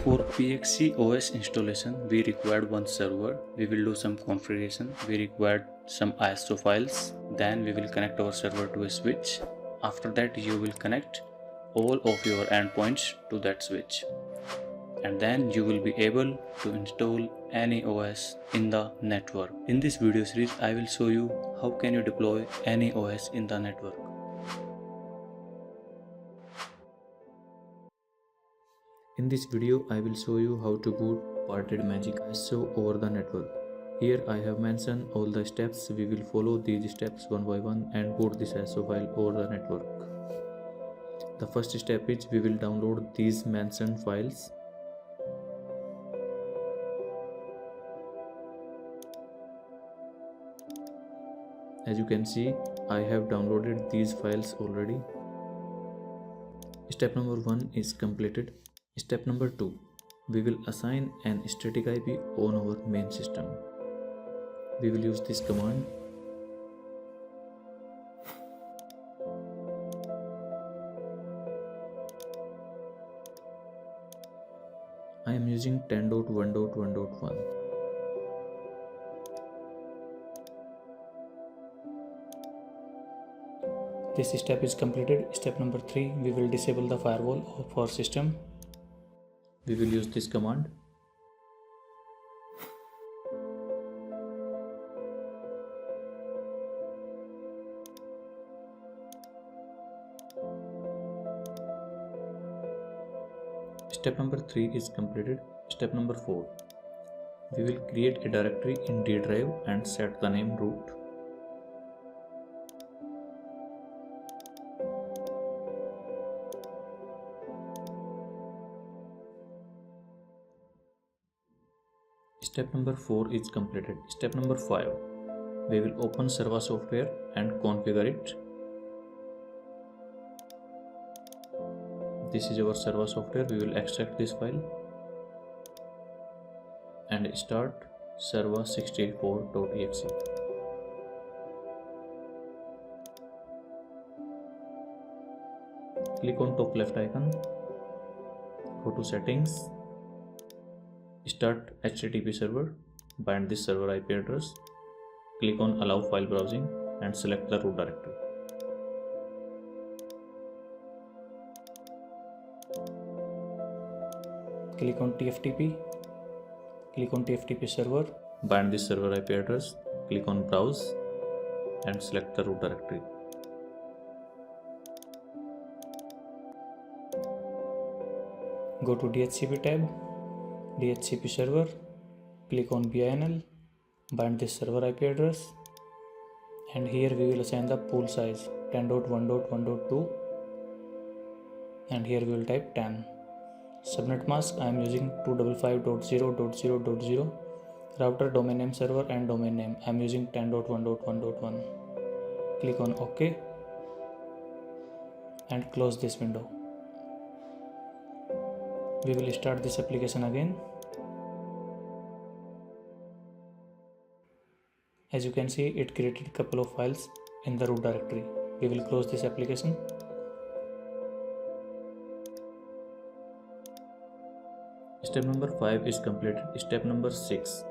For PXE OS installation, we required one server. We will do some configuration. We required some ISO files. Then we will connect our server to a switch. After that, you will connect all of your endpoints to that switch. And then you will be able to install any OS in the network. In this video series, I will show you how can you deploy any OS in the network. In this video, I will show you how to boot Parted Magic ISO over the network. Here I have mentioned all the steps. We will follow these steps one by one and boot this ISO file over the network. The first step is we will download these mentioned files. As you can see, I have downloaded these files already. Step number 1 is completed. Step number 2, we will assign an static IP on our main system. We will use this command. I am using 10.1.1.1. This step is completed. Step number 3, we will disable the firewall of our system. We will use this command. Step number 3 is completed. Step number 4, we will create a directory in D drive and set the name root. Step number 4 is completed. Step number 5, we will open Server software and configure it. This is our Server software. We will extract this file and start server64.exe. Click on top left icon, go to settings, start HTTP server, bind this server IP address, click on allow file browsing and select the root directory. Click on TFTP, click on TFTP server, bind this server IP address, click on browse and select the root directory. Go to DHCP tab, DHCP server, click on BINL, bind this server IP address, and here we will assign the pool size 10.1.1.2 and here we will type 10. Subnet mask I am using 255.0.0.0. Router domain name server and domain name I am using 10.1.1.1. Click on OK and close this window. We will start this application again. As you can see, it created a couple of files in the root directory. We will close this application. Step number 5 is completed. Step number 6,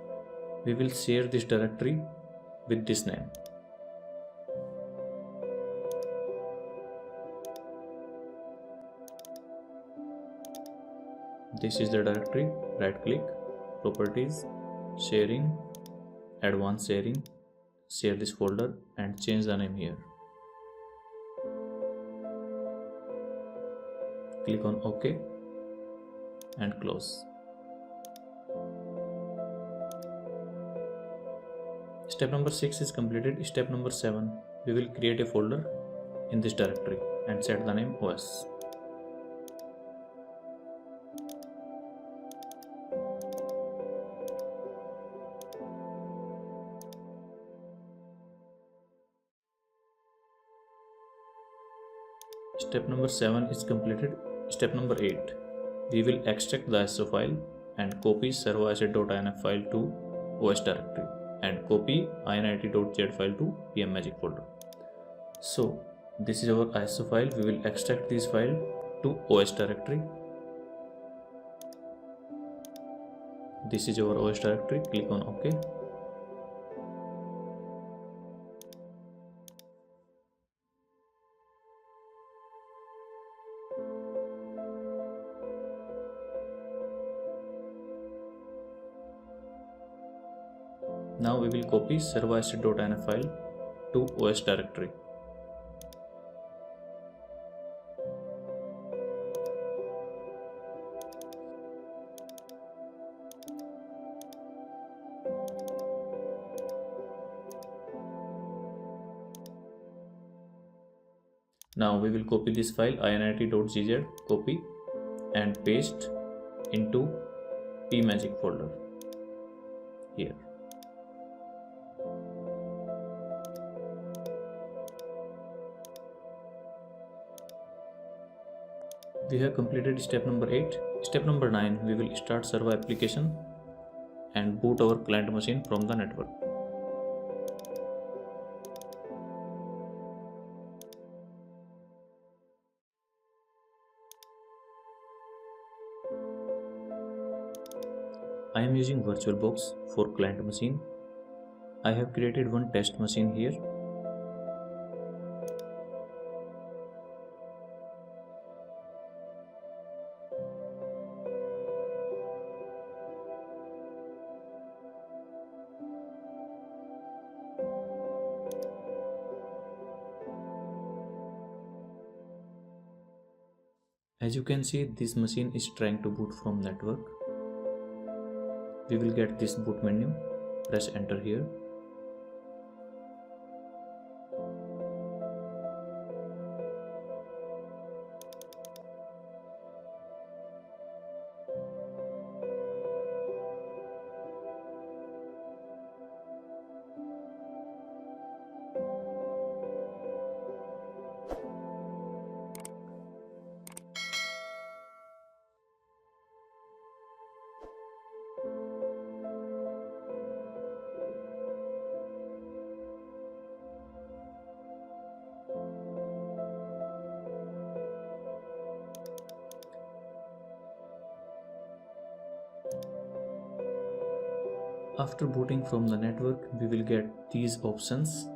we will share this directory with this name. This is the directory. Right click, properties, sharing, advanced sharing, share this folder and change the name here. Click on OK and close. Step number 6 is completed. Step number 7, we will create a folder in this directory and set the name OS. Step number 7 is completed. Step number 8, we will extract the ISO file and copy server-asset.inf file to OS directory and copy init.z file to pmmagic folder. So this is our ISO file. We will extract this file to OS directory. This is our OS directory. Click on OK. Now we will copy service.inf file to OS directory. Now we will copy this file init.gz, copy and paste into pmagic folder here. We have completed step number 8. Step number 9, we will start server application and boot our client machine from the network. I am using VirtualBox for client machine. I have created one test machine here. As you can see, this machine is trying to boot from network. We will get this boot menu. Press enter here. After booting from the network, we will get these options.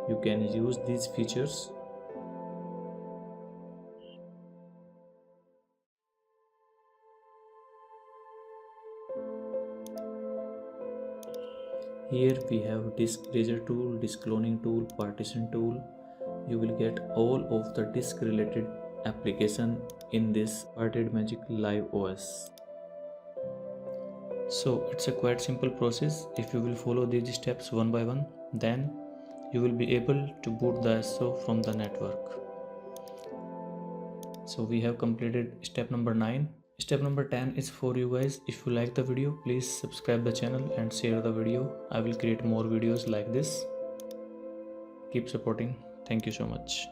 You can use these features. Here we have disk eraser tool, disk cloning tool, partition tool. You will get all of the disk related application in this Parted Magic Live OS. So it's a quite simple process. If you will follow these steps one by one, then you will be able to boot the SO from the network. So we have completed step number 9. Step number 10 is for you guys. If you like the video, please subscribe the channel and share the video. I will create more videos like this. Keep supporting. Thank you so much.